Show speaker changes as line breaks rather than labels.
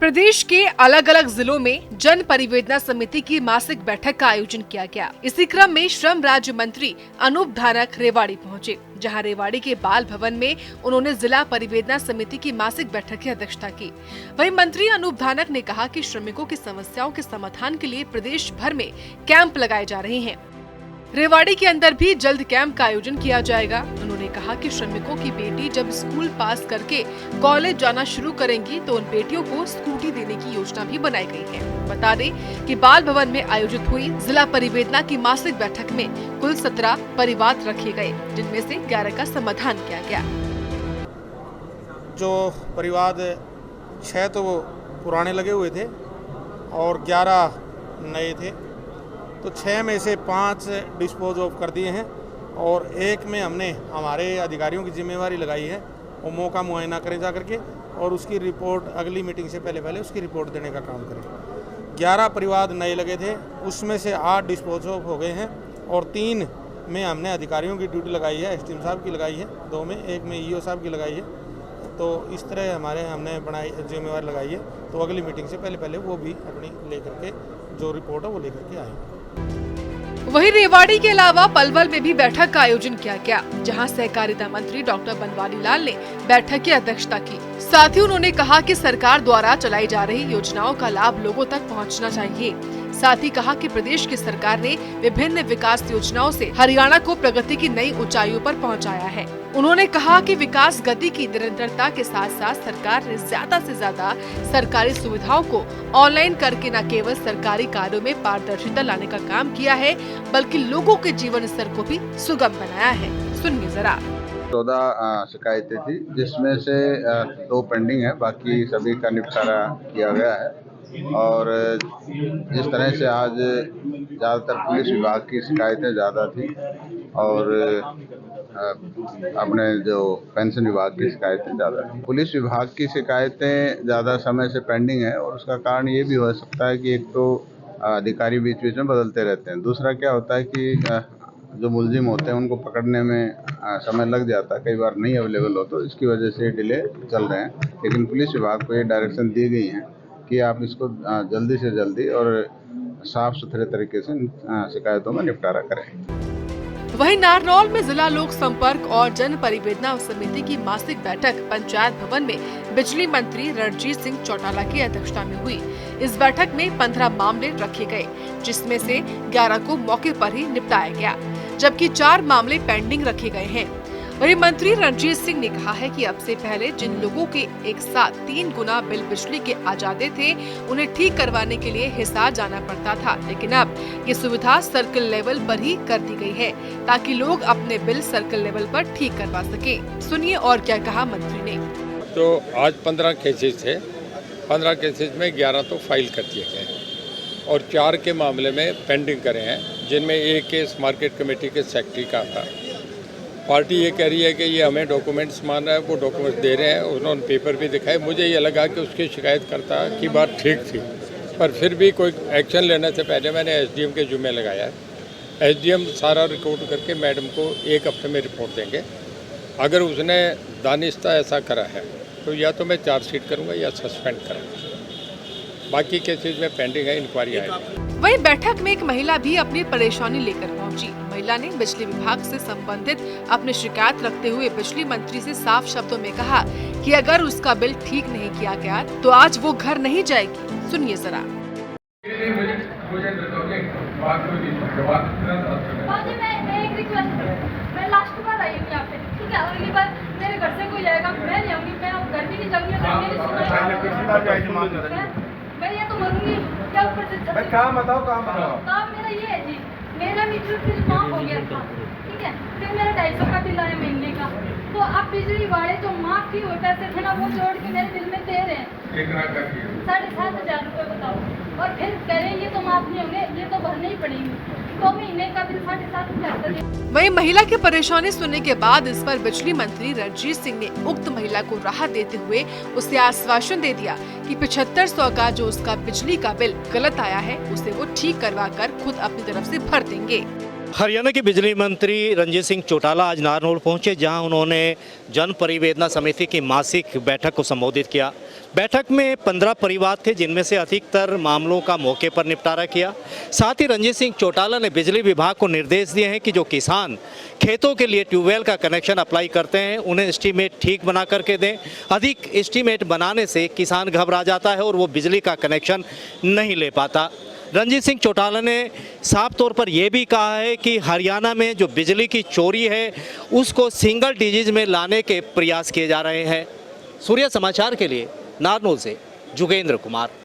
प्रदेश के अलग अलग जिलों में जन परिवेदना समिति की मासिक बैठक का आयोजन किया गया। इसी क्रम में श्रम राज्य मंत्री अनूप धानक रेवाड़ी पहुंचे, जहां रेवाड़ी के बाल भवन में उन्होंने जिला परिवेदना समिति की मासिक बैठक की अध्यक्षता की। वहीं मंत्री अनूप धानक ने कहा कि श्रमिकों की समस्याओं के समाधान के लिए प्रदेश भर में कैंप लगाए जा रहे हैं। रेवाड़ी के अंदर भी जल्द कैंप का आयोजन किया जाएगा। उन्होंने कहा कि श्रमिकों की बेटी जब स्कूल पास करके कॉलेज जाना शुरू करेंगी तो उन बेटियों को स्कूटी देने की योजना भी बनाई गई है। बता दें कि बाल भवन में आयोजित हुई जिला परिवेदना की मासिक बैठक में कुल 17 परिवाद रखे गए, जिनमें से 11 का समाधान किया गया।
जो परिवाद 6 तो वो पुराने लगे हुए थे और 11 नए थे, तो 6 में से 5 डिस्पोज ऑफ कर दिए हैं और 1 में हमने हमारे अधिकारियों की जिम्मेवारी लगाई है वो मौका मुआयना करें जा करके और उसकी रिपोर्ट अगली मीटिंग से पहले उसकी रिपोर्ट देने का काम करें। 11 परिवाद नए लगे थे, उसमें से 8 डिस्पोज ऑफ हो गए हैं और 3 में हमने अधिकारियों की ड्यूटी लगाई है, एसडीएम साहब की लगाई है, 2 में, 1 में ईओ साहब की लगाई है। तो इस तरह हमने बनाई जिम्मेवारी लगाई है, तो अगली मीटिंग से पहले वो भी अपनी लेकर के जो रिपोर्ट है वो लेकर के आए।
वहीं रेवाड़ी के अलावा पलवल में भी बैठक का आयोजन किया गया, जहां सहकारिता मंत्री डॉक्टर बनवारी लाल ने बैठक की अध्यक्षता की। साथ ही उन्होंने कहा कि सरकार द्वारा चलाई जा रही योजनाओं का लाभ लोगों तक पहुंचना चाहिए। साथ ही कहा कि प्रदेश की सरकार ने विभिन्न विकास योजनाओं से हरियाणा को प्रगति की नई ऊंचाइयों पर पहुंचाया है। उन्होंने कहा कि विकास गति की निरंतरता के साथ साथ सरकार ने ज्यादा से ज्यादा सरकारी सुविधाओं को ऑनलाइन करके न केवल सरकारी कार्यों में पारदर्शिता लाने का काम किया है, बल्कि लोगों के जीवन स्तर को भी सुगम बनाया है। सुनिए जरा।
14 शिकायतें थी, जिसमें से 2 पेंडिंग है, बाकी सभी का निपटारा किया गया है। और जिस तरह से आज ज़्यादातर पुलिस विभाग की शिकायतें ज़्यादा थी और अपने जो पेंशन विभाग की शिकायतें ज़्यादा थी। पुलिस विभाग की शिकायतें ज़्यादा समय से पेंडिंग है और उसका कारण ये भी हो सकता है कि एक तो अधिकारी बीच बीच में बदलते रहते हैं, दूसरा क्या होता है कि जो मुलजिम होते हैं उनको पकड़ने में समय लग जाता है, कई बार नहीं अवेलेबल हो, तो इसकी वजह से डिले चल रहे हैं। लेकिन पुलिस विभाग को ये डायरेक्शन दी गई है कि आप इसको जल्दी से जल्दी और साफ सुथरे तरीके से शिकायतों में निपटारा करें।
वहीं नारनौल में जिला लोक संपर्क और जन परिवेदना समिति की मासिक बैठक पंचायत भवन में बिजली मंत्री रणजीत सिंह चौटाला की अध्यक्षता में हुई। इस बैठक में 15 मामले रखे गए, जिसमें से 11 को मौके पर ही निपटाया गया, जबकि 4 मामले पेंडिंग रखे गए हैं। वहीं मंत्री रणजीत सिंह ने कहा है कि अब से पहले जिन लोगों के एक साथ 3 गुना बिल बिजली के आ जाते थे, उन्हें ठीक करवाने के लिए हिसार जाना पड़ता था, लेकिन अब ये सुविधा सर्कल लेवल पर ही कर दी गई है, ताकि लोग अपने बिल सर्कल लेवल पर ठीक करवा सके। सुनिए और क्या कहा मंत्री ने।
तो आज 15 केसेज थे, 15 केसेज में 11 तो फाइल कर दिए गए और 4 के मामले में पेंडिंग करे हैं, जिनमें एक केस मार्केट कमेटी के सेक्रेटरी का था। पार्टी ये कह रही है कि ये हमें डॉक्यूमेंट्स मान रहा है, वो डॉक्यूमेंट्स दे रहे हैं, उन्होंने पेपर भी दिखाए। मुझे ये लगा कि उसकी शिकायतकर्ता की बात ठीक थी, पर फिर भी कोई एक्शन लेने से पहले मैंने एसडीएम के जुम्मे लगाया है। एसडीएम सारा रिकॉर्ड करके मैडम को 1 हफ्ते में रिपोर्ट देंगे। अगर उसने दानिस्ता ऐसा करा है तो या तो मैं चार्जशीट करूँगा या सस्पेंड करूँगा। बाकी केसेज में पेंडिंग है, इंक्वायरी आएगी।
वहीं बैठक में एक महिला भी अपनी परेशानी लेकर पहुंची। महिला ने बिजली विभाग से संबंधित अपनी शिकायत रखते हुए बिजली मंत्री से साफ शब्दों में कहा कि अगर उसका बिल ठीक नहीं किया गया तो आज वो घर नहीं जाएगी। सुनिए जरा।
मैं लास्ट बार आई हूँ यहाँ पे, ठीक है, अगली बार मेरे घर से कोई जाएगा, मैं नहीं आऊंगी, मैं अब घर भी नहीं जाऊंगी। मैं ये तो मरूंगी क्या ऊपर से। काम बताओ, काम मेरा ये है जी, मेरा मीटर फिर माफ हो गया था, ठीक है, फिर मेरा 250 का बिल आया महीने का, तो अब बिजली वाले जो माफ की होता है थे ना, वो जोड़ के मेरे बिल में दे रहे हैं 7,500 रुपये। बताओ, और फिर कह रहे हैं ये तो माफ नहीं होंगे, ये तो भरने ही पड़ेंगे, तो महीने का बिल 7,500।
वहीं महिला की परेशानी सुनने के बाद इस पर बिजली मंत्री रणजीत सिंह ने उक्त महिला को राहत देते हुए उसे आश्वासन दे दिया कि 7500 का जो उसका बिजली का बिल गलत आया है, उसे वो ठीक करवा कर खुद अपनी तरफ से भर देंगे।
हरियाणा के बिजली मंत्री रंजीत सिंह चौटाला आज नारनौल पहुंचे, जहां उन्होंने जन परिवेदना समिति की मासिक बैठक को संबोधित किया। बैठक में 15 परिवार थे, जिनमें से अधिकतर मामलों का मौके पर निपटारा किया। साथ ही रंजीत सिंह चौटाला ने बिजली विभाग को निर्देश दिए हैं कि जो किसान खेतों के लिए ट्यूबवेल का कनेक्शन अप्लाई करते हैं, उन्हें एस्टीमेट ठीक बना करके दें। अधिक एस्टीमेट बनाने से किसान घबरा जाता है और वो बिजली का कनेक्शन नहीं ले पाता। रंजीत सिंह चौटाला ने साफ तौर पर यह भी कहा है कि हरियाणा में जो बिजली की चोरी है उसको सिंगल डिजिट में लाने के प्रयास किए जा रहे हैं। सूर्य समाचार के लिए नारनौल से जोगेंद्र कुमार।